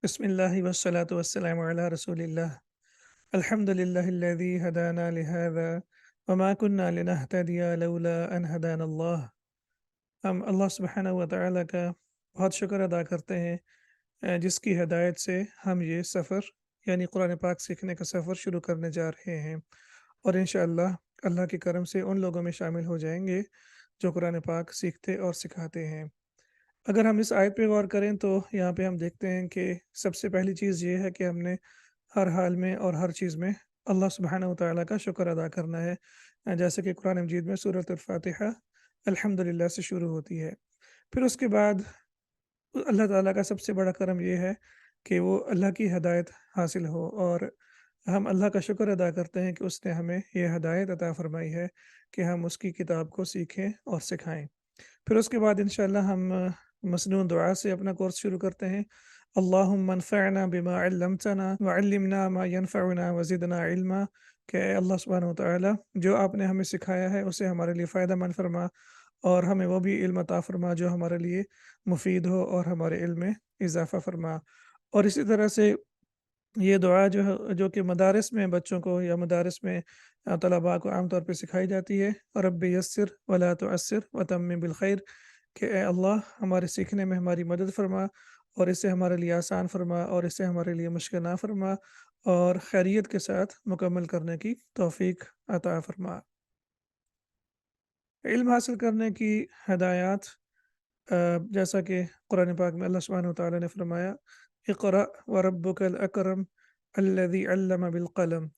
बिस्मिल्लाहि वस्सलातु वस्सलामु अला रसूलिल्लाह अल्हम्दुलिल्लाहिल्लज़ी हदाना लिहाज़ा वमा कुन्ना लिनहतदिया लौला अन हदानल्लाह। हम अल्लाह सुब्हानहु व तआला का बहुत शुक्र अदा करते हैं जिसकी हिदायत से हम ये सफ़र यानी कुरान पाक सीखने का सफ़र शुरू करने जा रहे हैं और इंशाअल्लाह अल्लाह के करम से उन लोगों में शामिल हो जाएंगे जो कुरान पाक सीखते और सिखाते हैं। अगर हम इस आयत पे गौर करें तो यहाँ पे हम देखते हैं कि सबसे पहली चीज़ ये है कि हमने हर हाल में और हर चीज़ में अल्लाह सुब्हानहु व तआला का शुक्र अदा करना है। जैसे कि कुरान मजीद में सूरत अल-फातिहा अल्हम्दुलिल्लाह से शुरू होती है। फिर उसके बाद अल्लाह ताला का सबसे बड़ा करम ये है कि वो अल्लाह की हिदायत हासिल हो और हम अल्लाह का शुक्र अदा करते हैं कि उसने हमें ये हिदायत अता फ़रमाई है कि हम उसकी किताब को सीखें और सिखाएँ। फिर उसके बाद इंशाअल्लाह हम मसनून दुआ से अपना कोर्स शुरू करते हैं। अल्लाहुम्मा अन्फ़अना बिमा अल्लमतना व अल्लिमना मा यनफ़अुना व ज़िदना इल्मा। कि ए अल्लाह सुब्हानहु व तआला जो आपने हमें सिखाया है उसे हमारे लिए फ़ायदेमंद फ़रमा और हमें वो भी इल्म अता फ़रमा जो हमारे लिए मुफ़ीद हो और हमारे इल्म में इज़ाफ़ा फ़रमा। और इसी तरह से ये दुआ जो है जो कि मदारिस में बच्चों को या मदारिस में तलबा को आम तौर पे सिखाई जाती है, रब्बि यस्सिर वला तुअस्सिर व तम्मिम बिल खैर। कि ए अल्लाह हमारे सीखने में हमारी मदद फ़रमा और इसे हमारे लिए आसान फ़रमा और इसे हमारे लिए मुश्किल ना फ़रमा और खैरियत के साथ मुकम्मल करने की तौफ़ीक अता फ़रमा। इल्म हासिल करने की हिदायत जैसा कि कुरान पाक में अल्लाह सुब्हानहु व तआला ने फ़रमाया, इक़रा व रब्बुकल अकरम अल्लज़ी अल्लम बिल क़लम।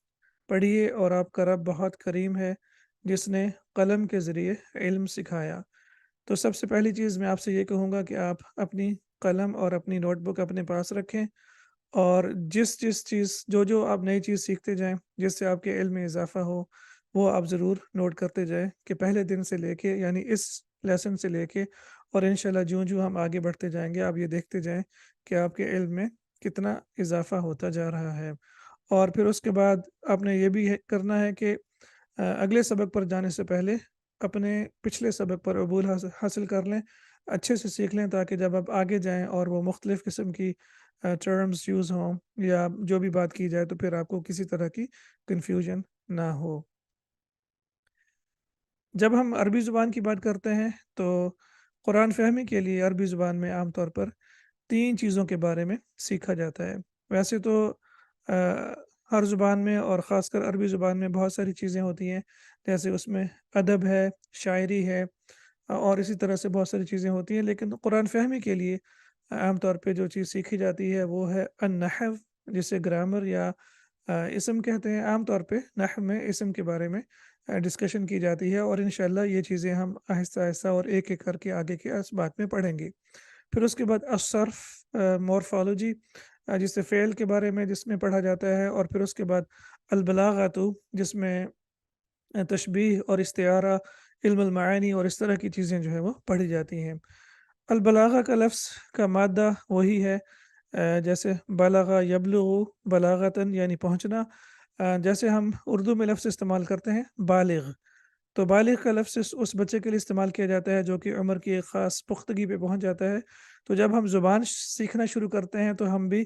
पढ़िए और आपका रब बहुत करीम है जिसने कलम के ज़रिए इल्म सिखाया। तो सबसे पहली चीज़ मैं आपसे ये कहूँगा कि आप अपनी कलम और अपनी नोटबुक अपने पास रखें और जिस-जिस चीज़ जो-जो आप नई चीज़ सीखते जाएँ, जिससे आपके इल्म में इज़ाफ़ा हो, वो आप ज़रूर नोट करते जाएँ कि पहले दिन से लेके यानी इस लेसन से लेके और इंशाअल्लाह ज्यों-ज्यों हम आगे बढ़ते जाएँगे, आप ये देखते जाएँ कि आपके इल्म में कितना इज़ाफ़ा होता जा रहा है। और फिर उसके बाद आपने ये भी है करना है कि अगले सबक पर जाने से पहले अपने पिछले सबक पर अबूल हासिल कर लें, अच्छे से सीख लें ताकि जब आप आगे जाएँ और वो मुख्तलिफ़ किस्म की टर्म्स यूज़ हों या जो भी बात की जाए तो फिर आपको किसी तरह की कन्फ्यूजन ना हो। जब हम अरबी ज़ुबान की बात करते हैं तो कुरान फ़हमी के लिए अरबी ज़ुबान में आम तौर पर 3 चीज़ों के बारे में सीखा जाता है। वैसे तो अ, हर ज़ुबान में और ख़ासकर अरबी ज़ुबान में बहुत सारी चीज़ें होती हैं, जैसे उसमें अदब है, शायरी है और इसी तरह से बहुत सारी चीज़ें होती हैं, लेकिन कुरान फ़हमी के लिए आम तौर पे जो चीज़ सीखी जाती है वो है अन-नहव, जिसे ग्रामर या इस्म कहते हैं। आम तौर पे नहव में इस्म के बारे में डिस्कशन की जाती है और इंशाअल्लाह ये चीज़ें हम आहिस्ता-आहिस्ता और एक-एक करके आगे के असबाक में पढ़ेंगे। फिर उसके बाद असर्फ़ मॉर्फ़ोलॉजी जिसे फ़ेल के बारे में जिसमें पढ़ा जाता है और फिर उसके बाद अल-बलागतु जिसमें तशबीह और इस्तिआरा, इल्मुल मानी और इस तरह की चीज़ें जो है वो पढ़ी जाती हैं। अल-बलागा का लफ्ज़ का मादा वही है जैसे बलगा यबलुगु बलागतन यानी पहुँचना। जैसे हम उर्दू में लफ्ज़ इस्तेमाल करते हैं बालिग, तो बालिग का लफ्ज़ उस बच्चे के लिए इस्तेमाल किया जाता है जो कि उम्र की एक ख़ास पुख्तगी पे पहुँच जाता है। तो जब हम ज़ुबान सीखना शुरू करते हैं तो हम भी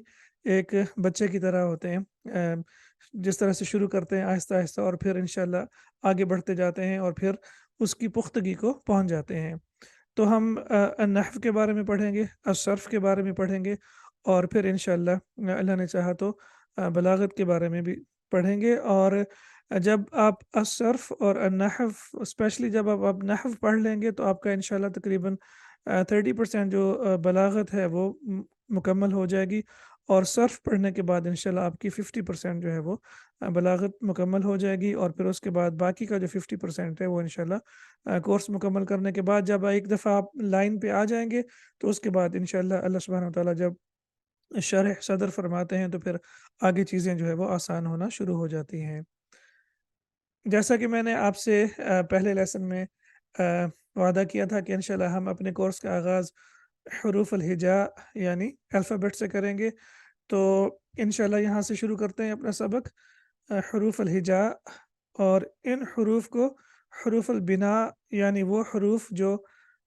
एक बच्चे की तरह होते हैं। जिस तरह से शुरू करते हैं आहिस्ता-आहिस्ता और फिर इंशाअल्लाह आगे बढ़ते जाते हैं और फिर उसकी पुख्तगी को पहुँच जाते हैं। तो हम नहव के बारे में पढ़ेंगे, सर्फ़ के बारे में पढ़ेंगे और फिर इंशाअल्लाह अल्लाह ने चाहा तो बलागत के बारे में भी पढ़ेंगे और जब आप सर्फ़ और नहव स्पेशली जब आप नहव पढ़ लेंगे तो आपका इंशाअल्लाह तकरीबन 30% जो बलागत है वो मुकम्मल हो जाएगी और सर्फ़ पढ़ने के बाद इंशाअल्लाह आपकी 50% जो है वो बलागत मुकम्मल हो जाएगी और फिर उसके बाद बाकी का जो 50% है वो इंशाअल्लाह कोर्स मुकम्मल करने के बाद जब एक दफ़ा आप लाइन पे आ जाएँगे, तो उसके बाद इंशाअल्लाह अल्लाह सुब्हानहू व तआला जब शरह सदर फरमाते हैं, तो फिर आगे चीज़ें जो है वो आसान होना शुरू हो जाती हैं। जैसा कि मैंने आपसे पहले लेसन में वादा किया था कि इंशाअल्लाह हम अपने कोर्स का आगाज़ हरूफ अल-हिजा यानी अल्फ़ाबेट से करेंगे, तो इंशाअल्लाह यहाँ से शुरू करते हैं अपना सबक हरूफ अल-हिजा और इन हरूफ को हरूफ अल-बिना यानी वो हरूफ जो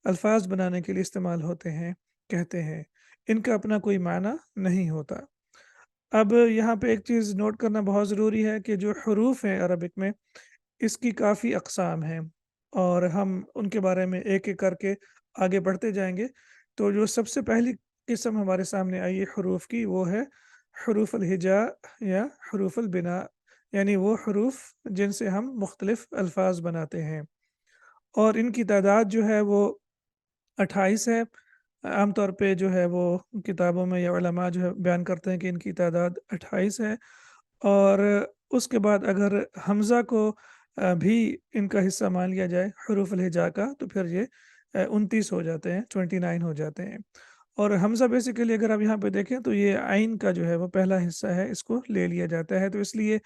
अल्फ़ाज़ बनाने के लिए इस्तेमाल होते हैं, कहते हैं। ان کا اپنا کوئی معنی نہیں ہوتا۔ اب یہاں پہ ایک چیز نوٹ کرنا بہت ضروری ہے کہ جو حروف ہیں عربک میں، اس کی کافی اقسام ہیں، اور ہم ان کے بارے میں ایک ایک کر کے آگے بڑھتے جائیں گے۔ تو جو سب سے پہلی قسم ہمارے سامنے آئی ہے حروف کی، وہ ہے حروف الہجاء یا حروف البناء، یعنی وہ حروف جن سے ہم مختلف الفاظ بناتے ہیں، اور ان کی تعداد جو ہے وہ 28 ہے۔ عام طور پہ جو ہے وہ کتابوں میں یا علماء جو ہے بیان کرتے ہیں کہ ان کی تعداد 28 ہے، اور اس کے بعد اگر حمزہ کو بھی ان کا حصہ مان لیا جائے حروف الہجاء کا، تو پھر یہ 29 ہو جاتے ہیں، 29 ہو جاتے ہیں۔ اور حمزہ بیسیکلی اگر آپ یہاں پہ دیکھیں تو یہ عین کا جو ہے وہ پہلا حصہ ہے، اس کو لے لیا جاتا ہے، تو اس لیے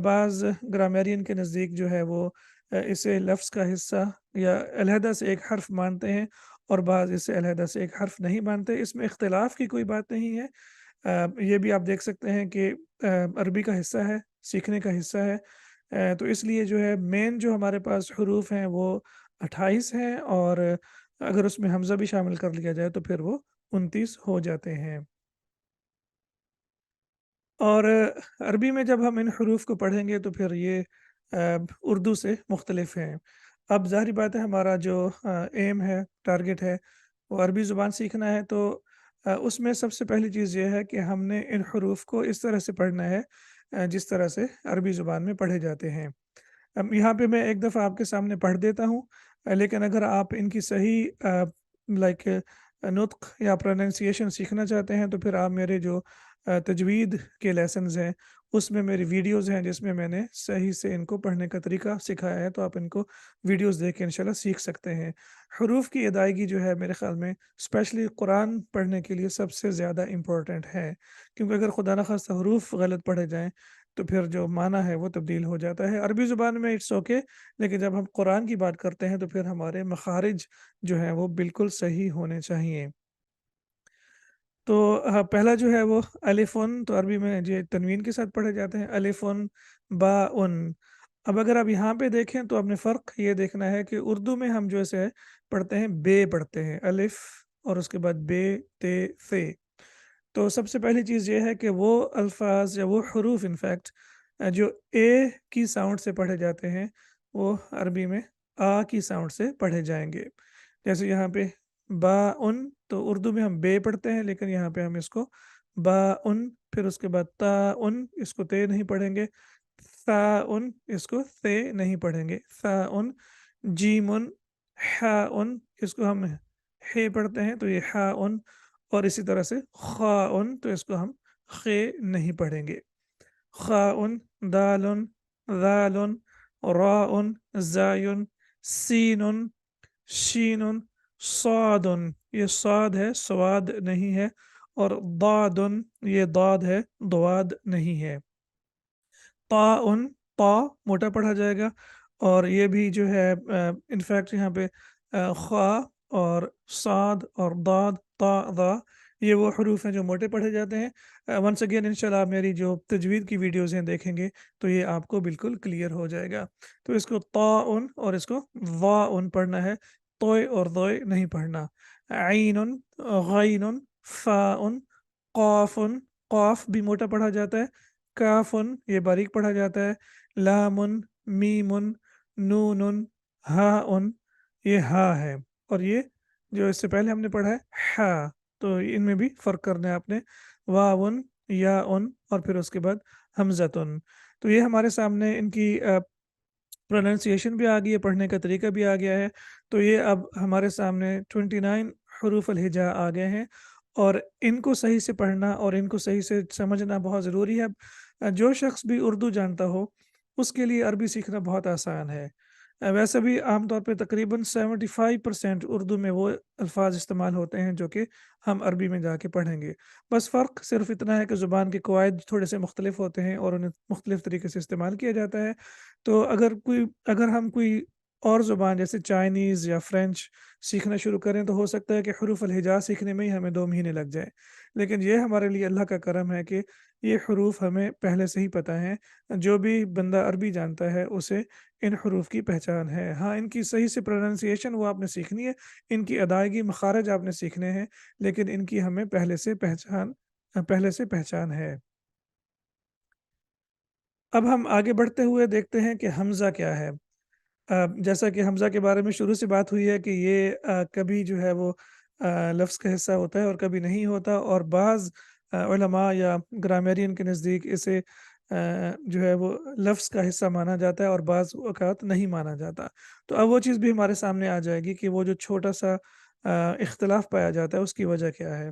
بعض گرامیرین کے نزدیک جو ہے وہ اسے لفظ کا حصہ یا علیحدہ سے ایک حرف مانتے ہیں، اور بعض اسے علیحدہ سے ایک حرف نہیں مانتے۔ اس میں اختلاف کی کوئی بات نہیں ہے۔ یہ بھی آپ دیکھ سکتے ہیں کہ عربی کا حصہ ہے، سیکھنے کا حصہ ہے، تو اس لیے جو ہے مین جو ہمارے پاس حروف ہیں وہ 28 ہیں، اور اگر اس میں حمزہ بھی شامل کر لیا جائے تو پھر وہ 29 ہو جاتے ہیں۔ اور عربی میں جب ہم ان حروف کو پڑھیں گے تو پھر یہ اردو سے مختلف ہیں۔ اب ظاہری بات ہے، ہمارا جو ایم ہے، ٹارگٹ ہے، وہ عربی زبان سیکھنا ہے، تو اس میں سب سے پہلی چیز یہ ہے کہ ہم نے ان حروف کو اس طرح سے پڑھنا ہے جس طرح سے عربی زبان میں پڑھے جاتے ہیں۔ اب یہاں پہ میں ایک دفعہ آپ کے سامنے پڑھ دیتا ہوں، لیکن اگر آپ ان کی صحیح لائک نطق یا پروننسیشن سیکھنا چاہتے ہیں تو پھر آپ میرے جو تجوید کے لیسنز ہیں اس میں میری ویڈیوز ہیں جس میں میں نے صحیح سے ان کو پڑھنے کا طریقہ سکھایا ہے، تو آپ ان کو ویڈیوز دیکھ کے انشاءاللہ سیکھ سکتے ہیں۔ حروف کی ادائیگی جو ہے میرے خیال میں اسپیشلی قرآن پڑھنے کے لیے سب سے زیادہ امپورٹنٹ ہے، کیونکہ اگر خدا نخواستہ حروف غلط پڑھے جائیں تو پھر جو معنی ہے وہ تبدیل ہو جاتا ہے۔ عربی زبان میں اٹس اوکے، لیکن جب ہم قرآن کی بات کرتے ہیں تو پھر ہمارے مخارج جو ہیں وہ بالکل صحیح ہونے چاہیے۔ تو پہلا جو ہے وہ الفن، تو عربی میں جو تنوین کے ساتھ پڑھے جاتے ہیں، الفن با ان۔ اب اگر آپ یہاں پہ دیکھیں تو آپ نے فرق یہ دیکھنا ہے کہ اردو میں ہم جو ایسے پڑھتے ہیں بے پڑھتے ہیں، الف اور اس کے بعد بے تے فے۔ تو سب سے پہلی چیز یہ ہے کہ وہ الفاظ یا وہ حروف انفیکٹ جو اے کی ساؤنڈ سے پڑھے جاتے ہیں وہ عربی میں آ کی ساؤنڈ سے پڑھے جائیں گے۔ جیسے یہاں پہ با ان، تو اردو میں ہم بے پڑھتے ہیں، لیکن یہاں پہ ہم اس کو با ان، پھر اس کے بعد تا ان، اس کو تے نہیں پڑھیں گے، ثا ان، اس کو تے نہیں پڑھیں گے، ثا ان، جیم ان، ہا ان، اس کو ہم ہے پڑھتے ہیں تو یہ ہا ان، اور اسی طرح سے خا ان، تو اس کو ہم خے نہیں پڑھیں گے، خا ان، دال ان، ذال ان، را ان، زائن، سین ان، شین صاد، یہ صاد ہے، سواد نہیں ہے، اور ضاد، یہ ضاد ہے، ضواد نہیں ہے۔ طا، طا موٹا پڑھا جائے گا، اور یہ بھی جو ہے انفیکٹ یہاں پہ خا اور صاد اور ضاد طا ضا، یہ وہ حروف ہیں جو موٹے پڑھے جاتے ہیں۔ ونس اگین انشاءاللہ آپ میری جو تجوید کی ویڈیوز ہیں دیکھیں گے تو یہ آپ کو بالکل کلیئر ہو جائے گا۔ تو اس کو طا اور اس کو وا پڑھنا ہے، توئے اور دوئے نہیں پڑھنا۔ عین، غین، فا، قاف، قاف بھی موٹا پڑھا جاتا ہے، کاف یہ باریک پڑھا جاتا ہے، لام، میم، نون، ہا یہ ہا ہے، اور یہ جو اس سے پہلے ہم نے پڑھا ہے ہا، تو ان میں بھی فرق کرنا ہے آپ نے، واو، یا اور پھر اس کے بعد حمزتن۔ تو یہ ہمارے سامنے ان کی پروننسیشن بھی آ گئی ہے، پڑھنے کا طریقہ بھی آ گیا ہے۔ تو یہ اب ہمارے سامنے 29 حروف الہجاء آ گئے ہیں، اور ان کو صحیح سے پڑھنا اور ان کو صحیح سے سمجھنا بہت ضروری ہے۔ جو شخص بھی اردو جانتا ہو اس کے لیے عربی سیکھنا بہت آسان ہے۔ ویسے بھی عام طور پہ تقریباً 75% اردو میں وہ الفاظ استعمال ہوتے ہیں جو کہ ہم عربی میں جا کے پڑھیں گے۔ بس فرق صرف اتنا ہے کہ زبان کے قواعد تھوڑے سے مختلف ہوتے ہیں اور انہیں مختلف طریقے سے استعمال کیا جاتا ہے۔ تو اگر ہم کوئی اور ज़ुबान जैसे चाइनीज़ या फ्रेंच सीखना शुरू करें तो हो सकता है कि हरूफ अल-हिजा सीखने में ही हमें 2 महीने लग जाएँ। लेकिन ये हमारे लिए अल्लाह का करम है कि ये हरूफ हमें पहले से ही पता हैं। जो भी बंदा अरबी जानता है उसे इन हरूफ की पहचान है। हाँ, इनकी सही से प्रोनंसिएशन वो आपने सीखनी है, इनकी अदायगी मखारिज आपने सीखने हैं, लेकिन इनकी हमें पहले से पहचान है। अब हम आगे बढ़ते हुए देखते हैं कि हमज़ा क्या है? जैसा कि हमज़ा के बारे में शुरू से बात हुई है कि ये कभी जो है वो लफ्ज़ का हिस्सा होता है और कभी नहीं होता, और बाज़ उलमा या ग्रामेरियन के नज़दीक इसे जो है वो लफ्ज़ का हिस्सा माना जाता है और बाज़ औक़ात नहीं माना जाता। तो अब वो चीज़ भी हमारे सामने आ जाएगी कि वो जो छोटा-सा इख्तिलाफ़ पाया जाता है उसकी वजह क्या है?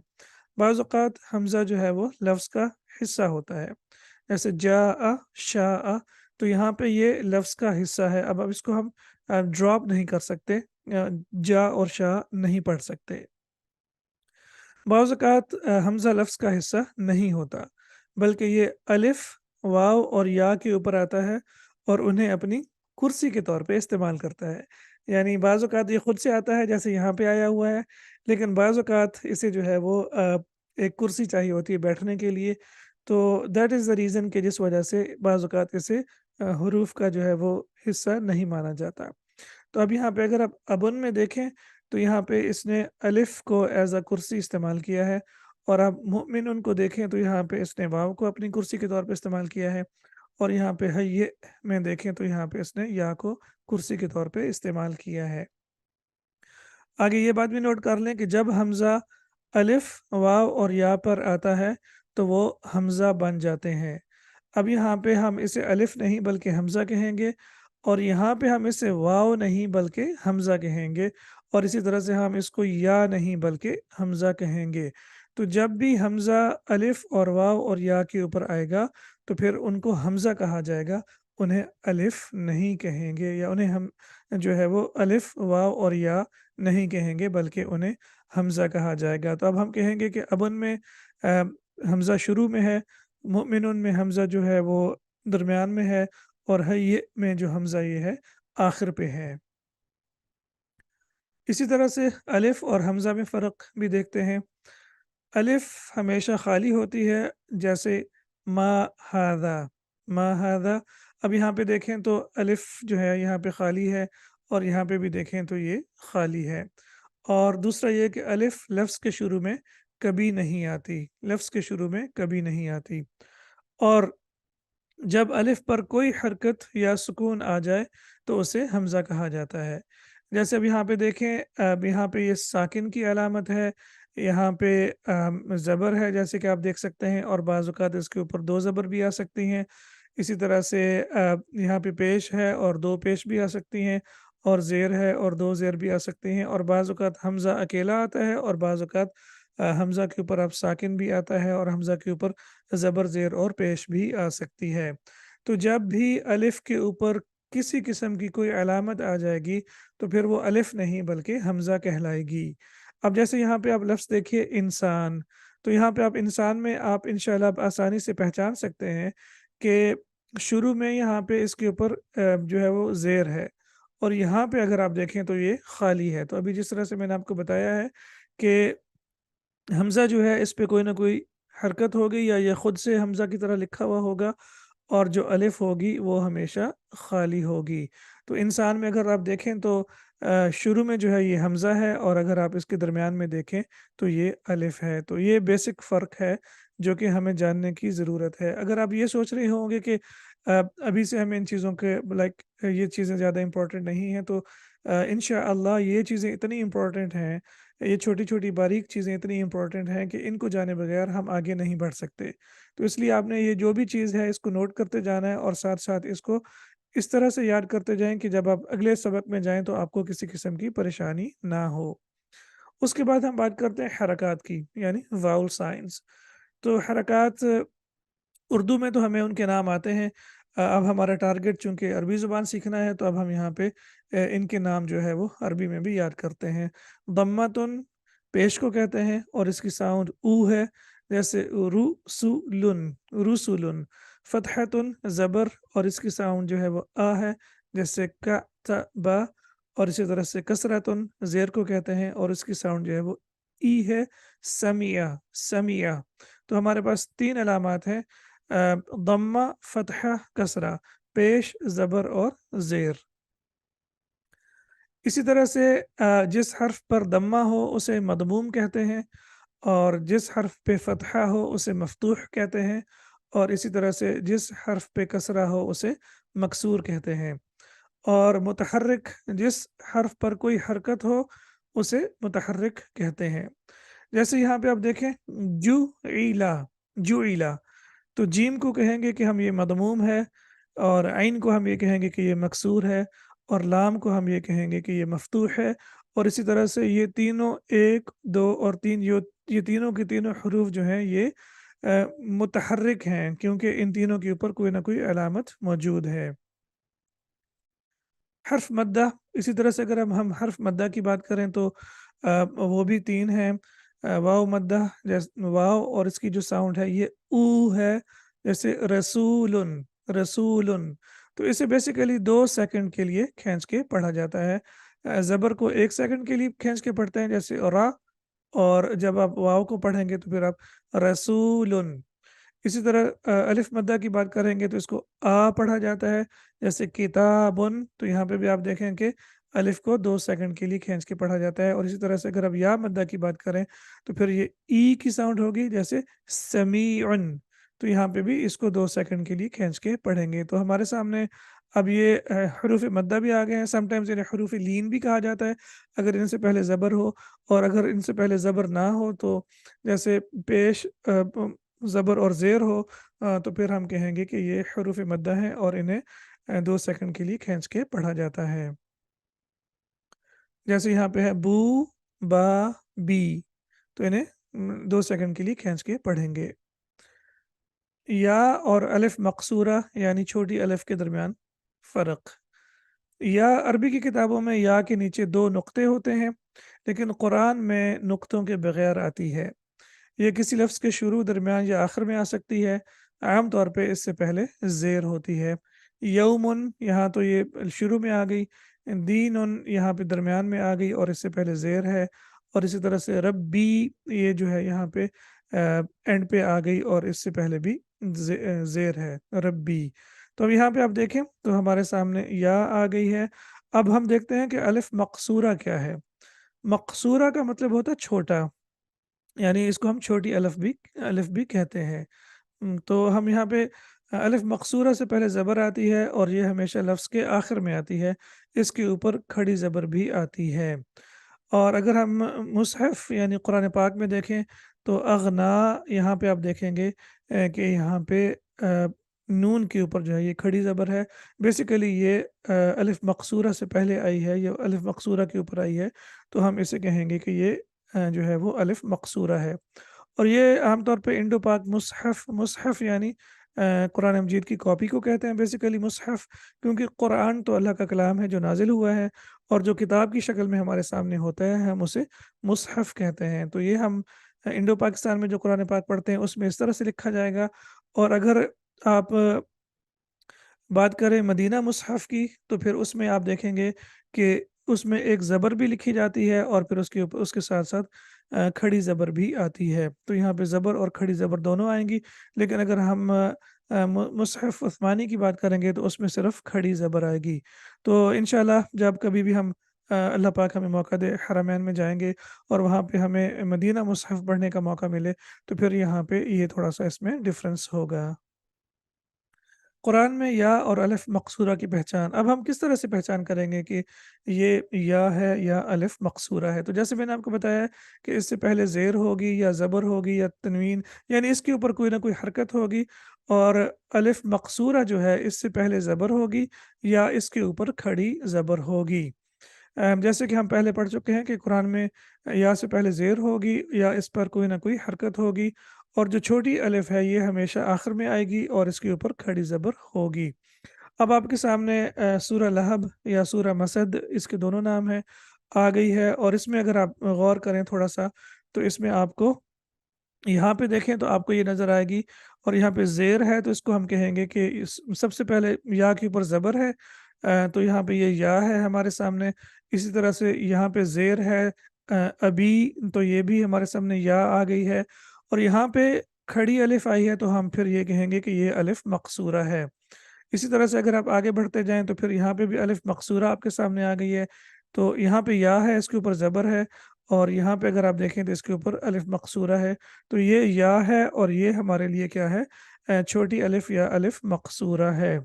बाज़ औक़ात हमज़ा जो है वो लफ्ज़ का हिस्सा होता है। जैसे जाअ, शाअ, तो यहाँ पे ये लफ्ज़ का हिस्सा है। अब इसको हम ड्रॉप नहीं कर सकते, जा और शा नहीं पढ़ सकते। बाज़ औक़ात हमज़ा लफ्ज़ का हिस्सा नहीं होता, बल्कि ये अलिफ़, वाव और या के ऊपर आता है और उन्हें अपनी कुर्सी के तौर पे इस्तेमाल करता है। यानी बाज़ औक़ात ये खुद से आता है जैसे यहाँ पे आया हुआ है, लेकिन बाज़ औक़ात इसे जो है वो एक कुर्सी चाहिए होती है बैठने के लिए, तो दैट इज़ द रीज़न कि जिस वजह से बाज़ औक़ात इसे हुरूफ़ का जो है वो हिस्सा नहीं माना जाता। तो अब यहाँ पे अगर आप अबुन में देखें तो यहाँ पे इसने अलिफ को एज़ अ कुर्सी इस्तेमाल किया है, और आप मुमिनुन को देखें तो यहाँ पे इसने वाव को अपनी कुर्सी के तौर पे इस्तेमाल किया है, और यहाँ पे हय्ये में देखें तो यहाँ पे इसने या को कुर्सी के तौर पे इस्तेमाल किया है। आगे ये बात भी नोट कर लें कि जब हमज़ा अलिफ, वाव और या पर आता है तो वो हमज़ा बन जाते हैं। अब यहाँ पे हम इसे अलिफ नहीं बल्कि हमज़ा कहेंगे, और यहाँ पे हम इसे वाव नहीं बल्कि हमज़ा कहेंगे, और इसी तरह से हम इसको या नहीं बल्कि हमज़ा कहेंगे। तो जब भी हमज़ा अलिफ और वाव और या के ऊपर आएगा तो फिर उनको हमज़ा कहा जाएगा, उन्हें अलिफ नहीं कहेंगे, या उन्हें हम जो है वो अलिफ, वाव और या नहीं कहेंगे बल्कि उन्हें हमज़ा कहा जाएगा। तो अब हम कहेंगे कि अबुन में हमज़ा शुरू में है, मुमिनुन में हमज़ा जो है वो दरमियान में है, और हय्ये में जो हमज़ा ये है आखिर पे है। इसी तरह से अलिफ और हमज़ा में फ़र्क भी देखते हैं। अलिफ हमेशा खाली होती है, जैसे मा हादा, मा हादा। अब यहाँ पे देखें तो अलिफ जो है यहाँ पे खाली है, और यहाँ पे भी देखें तो ये खाली है। और दूसरा ये कि अलिफ लफ्ज़ के शुरू में कभी नहीं आती, लफ्ज़ के शुरू में कभी नहीं आती। और जब अलिफ पर कोई हरकत या सुकून आ जाए तो उसे हमज़ा कहा जाता है। जैसे अब यहाँ पे देखें, अब यहाँ पे ये साकिन की अलामत है, यहाँ पे ज़बर है जैसे कि आप देख सकते हैं, और बाज़ औक़ात इसके ऊपर 2 ज़बर भी आ सकती हैं। इसी तरह से यहाँ पे पेश है और 2 पेश भी आ सकती हैं, और ज़ेर है और 2 ज़ेर भी आ सकती हैं, और बाज़ औक़ात हमज़ा अकेला आता है, और बाज़ औक़ात हमज़ा के ऊपर अब साकिन भी आता है, और हमज़ा के ऊपर ज़बर, ज़ेर और पेश भी आ सकती है। तो जब भी अलिफ के ऊपर किसी किस्म की कोई अलामत आ जाएगी तो फिर वो अलिफ नहीं बल्कि हमज़ा कहलाएगी। अब जैसे यहाँ पे आप लफ्ज़ देखिए इंसान, तो यहाँ पे आप इंसान में आप इंशाअल्लाह आप आसानी से पहचान सकते हैं कि शुरू में यहाँ पे इसके ऊपर जो है वो ज़ेर है, और यहाँ पे अगर आप देखें तो ये खाली है। तो अभी जिस तरह से मैंने आपको बताया है कि हमज़ा जो है इस पे कोई ना कोई हरकत होगी, या ये खुद से हमज़ा की तरह लिखा हुआ होगा, और जो अलिफ होगी वो हमेशा खाली होगी। तो इंसान में अगर आप देखें तो शुरू में जो है ये हमज़ा है, और अगर आप इसके दरमियान में देखें तो ये अलिफ है। तो ये बेसिक फ़र्क है जो कि हमें जानने की ज़रूरत है। अगर आप ये सोच रहे होंगे कि अभी से हमें इन चीज़ों के लाइक ये चीज़ें ज़्यादा इम्पोर्टेंट नहीं हैं, तो इंशाअल्लाह ये चीज़ें इतनी इम्पोर्टेंट हैं, ये छोटी-छोटी बारीक चीज़ें इतनी इम्पोर्टेंट हैं कि इनको जाने बगैर हम आगे नहीं बढ़ सकते। तो इसलिए आपने ये जो भी चीज़ है इसको नोट करते जाना है, और साथ-साथ इसको इस तरह से याद करते जाएँ कि जब आप अगले सबक में जाएँ तो आपको किसी किस्म की परेशानी ना हो। उसके बाद हम बात करते हैं हरकत की, यानी वावल साइंस। तो हरकत उर्दू में तो हमें उनके नाम आते हैं। अब हमारा टारगेट चूँकि अरबी ज़ुबान सीखना है तो अब हम यहाँ पे इनके नाम जो है वो अरबी में भी याद करते हैं। दम्मतुन पेश को कहते हैं, और इसकी साउंड ऊ है, जैसे रुसुलुन, रुसुलुन। फ़तहतुन ज़बर, और इसकी साउंड जो है वो आ है, जैसे कतबा। اور اسی طرح سے کسرتن زیر کو کہتے ہیں اور اس کی ساؤنڈ جو ہے وہ ای ہے، سمیع سمیع۔ تو ہمارے پاس تین علامات ہیں، ضمہ، فتحہ، کسرہ، پیش، زبر اور زیر۔ اسی طرح سے جس حرف پر ضمہ ہو اسے مضموم کہتے ہیں، اور جس حرف پہ فتحہ ہو اسے مفتوح کہتے ہیں، اور اسی طرح سے جس حرف پہ کسرہ ہو اسے مکسور کہتے ہیں، اور متحرک جس حرف پر کوئی حرکت ہو اسے متحرک کہتے ہیں۔ جیسے یہاں پہ آپ دیکھیں، جو عیلا، جو عیلا، تو جیم کو کہیں گے کہ ہم یہ مضموم ہے، اور عین کو ہم یہ کہیں گے کہ یہ مکسور ہے، اور لام کو ہم یہ کہیں گے کہ یہ مفتوح ہے، اور اسی طرح سے یہ تینوں، ایک، دو اور تین، یہ تینوں کے تینوں حروف جو ہیں یہ متحرک ہیں، کیونکہ ان تینوں کے اوپر کوئی نہ کوئی علامت موجود ہے۔ حرف مدہ، اسی طرح سے اگر ہم حرف مدہ کی بات کریں تو وہ بھی تین ہیں۔ واو مدہ، واو اور اس کی جو ساؤنڈ ہے یہ او ہے، جیسے رسولن، رسولن، تو اسے بیسیکلی 2 سیکنڈ کے لیے کھینچ کے پڑھا جاتا ہے۔ زبر کو 1 سیکنڈ کے لیے کھینچ کے پڑھتے ہیں، جیسے را، اور جب آپ واو کو پڑھیں گے تو پھر آپ رسولن۔ اسی طرح الف مدہ کی بات کریں گے تو اس کو آ پڑھا جاتا ہے، جیسے کتابن، تو یہاں پہ بھی آپ دیکھیں کہ الف کو 2 سیکنڈ کے لیے کھینچ کے پڑھا جاتا ہے، اور اسی طرح سے اگر آپ یا مدہ کی بات کریں تو پھر یہ ای کی ساؤنڈ ہوگی، جیسے سمیعن، تو یہاں پہ بھی اس کو 2 سیکنڈ کے لیے کھینچ کے پڑھیں گے۔ تو ہمارے سامنے اب یہ حروف مدہ بھی آ گئے ہیں، سم ٹائمز انہیں حروف لین بھی کہا جاتا ہے اگر ان سے پہلے زبر ہو، اور اگر ان سے پہلے زبر نہ ہو تو جیسے پیش زبر اور زیر ہو تو پھر ہم کہیں گے کہ یہ حروف مدہ ہیں اور انہیں 2 سیکنڈ کے لیے کھینچ کے پڑھا جاتا ہے۔ جیسے یہاں پہ ہے بو، با، بی، تو انہیں 2 سیکنڈ کے لیے کھینچ کے پڑھیں گے۔ یا اور الف مقصورہ یعنی چھوٹی الف کے درمیان فرق۔ یا عربی کی کتابوں میں یا کے نیچے 2 نقطے ہوتے ہیں، لیکن قرآن میں نقطوں کے بغیر آتی ہے۔ یہ کسی لفظ کے شروع، درمیان یا آخر میں آ سکتی ہے، عام طور پہ اس سے پہلے زیر ہوتی ہے۔ یومن، یہاں تو یہ شروع میں آ گئی، دینن یہاں پہ درمیان میں آ گئی اور اس سے پہلے زیر ہے، اور اسی طرح سے ربی، یہ جو ہے یہاں پہ اینڈ پہ آ گئی اور اس سے پہلے بھی زیر ہے، ربی۔ تو اب یہاں پہ آپ دیکھیں تو ہمارے سامنے یا آ گئی ہے۔ اب ہم دیکھتے ہیں کہ الف مقصورہ کیا ہے۔ مقصورہ کا مطلب ہوتا ہے چھوٹا، یعنی اس کو ہم چھوٹی الف بھی کہتے ہیں۔ تو ہم یہاں پہ الف مقصورہ سے پہلے زبر آتی ہے اور یہ ہمیشہ لفظ کے آخر میں آتی ہے، اس کے اوپر کھڑی زبر بھی آتی ہے۔ اور اگر ہم مصحف یعنی قرآن پاک میں دیکھیں تو اغنا، یہاں پہ آپ دیکھیں گے کہ یہاں پہ نون کے اوپر جو ہے یہ کھڑی زبر ہے، بیسیکلی یہ الف مقصورہ سے پہلے آئی ہے، یہ الف مقصورہ کے اوپر آئی ہے، تو ہم اسے کہیں گے کہ یہ جو ہے وہ الف مقصورہ ہے۔ اور یہ عام طور پہ انڈو پاک مصحف، مصحف یعنی قرآن مجید کی کاپی کو کہتے ہیں بیسیکلی مصحف، کیونکہ قرآن تو اللہ کا کلام ہے جو نازل ہوا ہے، اور جو کتاب کی شکل میں ہمارے سامنے ہوتا ہے ہم اسے مصحف کہتے ہیں۔ تو یہ ہم انڈو پاکستان میں جو قرآن پاک پڑھتے ہیں اس میں اس طرح سے لکھا جائے گا، اور اگر آپ بات کریں مدینہ مصحف کی تو پھر اس میں آپ دیکھیں گے کہ اس میں ایک زبر بھی لکھی جاتی ہے اور پھر اس کے اوپر اس کے ساتھ ساتھ کھڑی زبر بھی آتی ہے، تو یہاں پہ زبر اور کھڑی زبر دونوں آئیں گی، لیکن اگر ہم مصحف عثمانی کی بات کریں گے تو اس میں صرف کھڑی زبر آئے گی۔ تو انشاءاللہ جب کبھی بھی ہم اللہ پاک ہمیں موقع دے، حرمین میں جائیں گے اور وہاں پہ ہمیں مدینہ مصحف پڑھنے کا موقع ملے تو پھر یہاں پہ یہ تھوڑا سا اس میں ڈفرینس ہوگا۔ قرآن میں یا اور الف مقصورہ کی پہچان، اب ہم کس طرح سے پہچان کریں گے کہ یہ یا ہے یا الف مقصورہ ہے؟ تو جیسے میں نے آپ کو بتایا کہ اس سے پہلے زیر ہوگی یا زبر ہوگی یا تنوین، یعنی اس کے اوپر کوئی نہ کوئی حرکت ہوگی، اور الف مقصورہ جو ہے اس سے پہلے زبر ہوگی یا اس کے اوپر کھڑی زبر ہوگی۔ جیسے کہ ہم پہلے پڑھ چکے ہیں کہ قرآن میں یا سے پہلے زیر ہوگی یا اس پر کوئی نہ کوئی حرکت ہوگی، اور جو چھوٹی الف ہے یہ ہمیشہ آخر میں آئے گی اور اس کے اوپر کھڑی زبر ہوگی۔ اب آپ کے سامنے سورہ لہب یا سورہ مسد، اس کے دونوں نام ہیں، آ گئی ہے، اور اس میں اگر آپ غور کریں تھوڑا سا تو اس میں آپ کو یہاں پہ دیکھیں تو آپ کو یہ نظر آئے گی، اور یہاں پہ زیر ہے تو اس کو ہم کہیں گے کہ سب سے پہلے یا کے اوپر زبر ہے، تو यहाँ पे ये या है हमारे सामने। इसी तरह से यहाँ पे ज़ेर है अभी, तो ये भी हमारे सामने या आ गई है। और यहाँ पे खड़ी अलिफ़ आई है तो हम फिर ये कहेंगे कि ये अलिफ़ मक़सूरा है। इसी तरह से अगर आप आगे बढ़ते जाएँ तो फिर यहाँ पे भी अलिफ़ मक़सूरा आपके सामने आ गई है। तो यहाँ पे या है, इसके ऊपर ज़बर है, और यहाँ पे अगर आप देखें तो इसके ऊपर अलिफ़ मक़सूरा है। तो ये या है और ये हमारे लिए क्या है, छोटी अलिफ़ या अलिफ़ मक़सूरा है।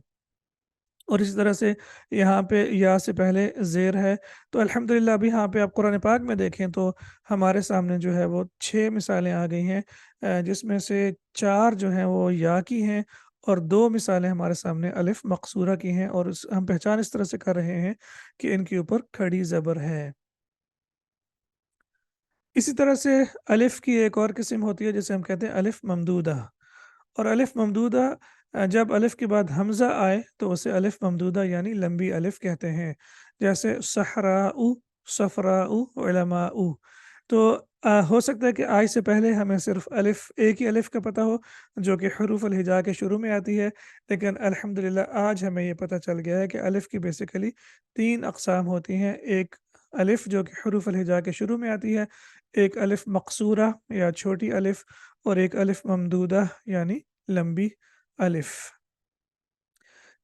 और इसी तरह से यहाँ पे या से पहले ज़ेर है। तो अल्हम्दुलिल्लाह अभी यहाँ पे आप कुरान पाक में देखें तो हमारे सामने जो है वो 6 मिसालें आ गई हैं, जिसमें से 4 जो हैं वो या की हैं और 2 मिसालें हमारे सामने अलिफ़ मक़सूरा की हैं, और हम पहचान इस तरह से कर रहे हैं कि इनके ऊपर खड़ी ज़बर है। इसी तरह से अलिफ़ की एक और किस्म होती है जिसे हम कहते हैं अलिफ़ ममदूदा। और अलिफ़ ममदूदा, जब अलिफ़ के बाद हमज़ा आए तो उसे अलिफ़ ममदूदा यानी लंबी अलिफ़ कहते हैं। जैसे सहराउ, सफ़राउ, उलमाउ। तो हो सकता है कि आज से पहले हमें सिर्फ़ अलिफ़, एक ही अलिफ़ का पता हो जो कि हरूफ़ अल हिजा के शुरू में आती है। लेकिन अल्हम्दुलिल्लाह आज हमें ये पता चल गया है कि अलिफ़ की बेसिकली 3 अक़साम होती हैं। एक अलिफ़ जो कि हरूफ़ अल हिजा के शुरू में आती है, एक अलिफ़ मक़सूरा या छोटी अलिफ़, और एक अलिफ़ ममदूदा यानी लंबी अलिफ़।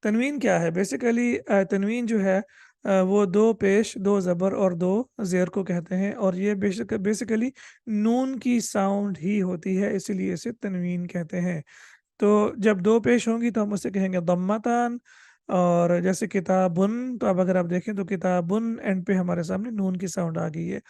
तनवीन क्या है? बेसिकली तनवीन जो है वो 2 पेश, 2 ज़बर और 2 ज़ेर को कहते हैं, और ये बेसिकली नून की साउंड ही होती है, इसीलिए इसे तनवीन कहते हैं। तो जब 2 पेश होंगी तो हम उसे कहेंगे दम्मतान। और जैसे किताबुन, तो अब अगर आप देखें तो किताबुन एंड पे हमारे सामने नून की साउंड आ गई है।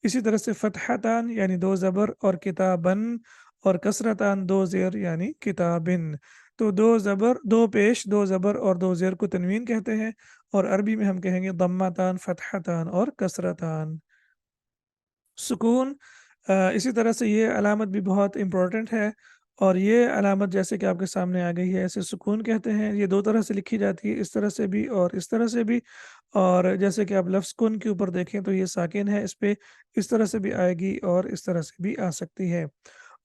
इसी तरह से फ़तहतान यानी 2 ज़बर और किताबन, और कसरतान 2 ज़ेर यानी किताबिन। तो 2 ज़बर, 2 पेश, 2 ज़बर और 2 ज़ेर को तनवीन कहते हैं, और अरबी में हम कहेंगे दम्मतान, फ़तहतान और कसरतान। सुकून, इसी तरह से ये अलामत भी बहुत इम्पोर्टेंट है, और ये अलामत जैसे कि आपके सामने आ गई है, इसे सुकून कहते हैं। ये 2 तरह से लिखी जाती है, इस तरह से भी और इस तरह से भी। और जैसे कि आप लफ्ज़ कुन के ऊपर देखें तो ये साकिन है, इस पे इस तरह से भी आएगी और इस तरह से भी आ सकती है।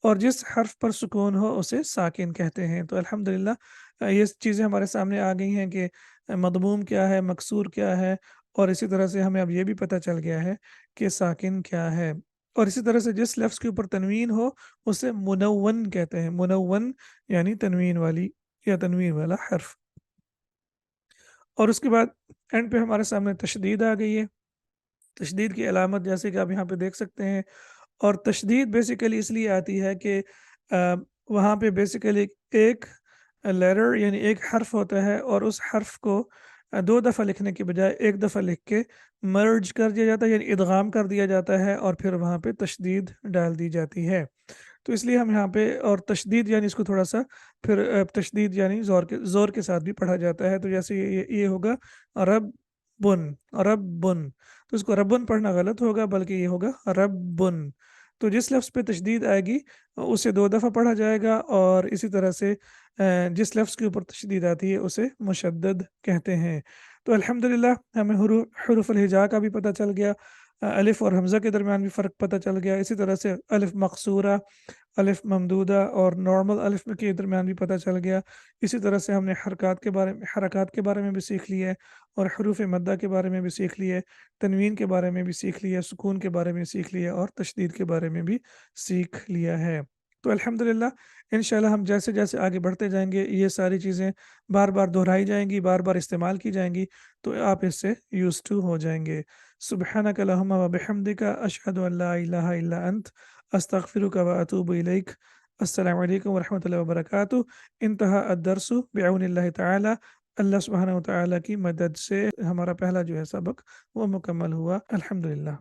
और जिस हर्फ पर सुकून हो उसे साकिन कहते हैं। तो अल्हम्दुलिल्लाह ये चीज़ें हमारे सामने आ गई हैं कि मदमूम क्या है, मकसूर क्या है, और इसी तरह से हमें अब ये भी पता चल गया है कि साकिन क्या है। और इसी तरह से जिस लफ्ज़ के ऊपर तनवीन हो उसे मुनव्वन कहते हैं। मुनव्वन यानी तनवीन वाली या तनवीन वाला हर्फ। और उसके बाद एंड पे हमारे सामने तशदीद आ गई है। तशदीद की अलामत जैसे कि आप यहाँ पे देख सकते हैं। और तशदीद बेसिकली इसलिए आती है कि वहाँ पे बेसिकली एक लेटर यानी एक हर्फ होता है, और उस हर्फ को 2 दफ़ा लिखने के बजाय 1 दफ़ा लिख के मर्ज कर दिया जाता है, यानी इदगाम कर दिया जाता है, और फिर वहाँ पे तशदीद डाल दी जाती है। तो इसलिए हम यहाँ पे, और तशदीद यानी इसको थोड़ा-सा फिर तशदीद यानी ज़ोर के साथ भी पढ़ा जाता है। तो जैसे ये होगा रब्बुन, रब्बुन। तो इसको रब्बुन पढ़ना गलत होगा, बल्कि ये होगा रब्बुन। तो जिस लफ्ज़ पे तशदीद आएगी उसे 2 दफ़ा पढ़ा जाएगा, और इसी तरह से जिस लफ्ज़ के ऊपर तशदीद आती है उसे मुशद्दद कहते हैं। तो अल्हम्दुलिल्लाह हमें हुरूफ़ुल हिजा का भी पता चल गया। अलिफ़ और हमज़ा के दरमियान भी फ़र्क पता चल गया। इसी तरह से अलिफ़ मक़सूरा, अलिफ़ ममदूदा और नॉर्मल अलिफ़ में के दरमियान भी पता चल गया। इसी तरह से हमने हरकत के बारे में भी सीख लिया है, और हरूफ़ मद्दा के बारे में भी सीख लिया है, तनवीन के बारे में भी सीख लिया, सुकून के बारे में सीख लिया, और तशदीद के बारे में भी सीख लिया है। तो अल्हम्दुलिल्लाह इंशाअल्लाह हम जैसे-जैसे आगे बढ़ते जाएँगे ये सारी चीज़ें बार-बार दोहराई जाएँगी, बार-बार इस्तेमाल की जाएँगी, तो आप इससे यूज़्ड टू हो जाएँगे। सुब्हानक अल्लाहुम्मा व बिहम्दिका अशहदु अन ला इलाहा इल्ला अंत अस्तगफिरुका व अतूबु इलैक। अस्सलामु अलैकुम व रहमतुल्लाहि व बरकातुहू। इंतहा अद-दर्सु बिअौनिल्लाहि तआला। अल्लाह सुब्हानहु व तआला की मदद से हमारा पहला जो है सबक वो मुकम्मल हुआ। अल्हम्दुलिल्लाह।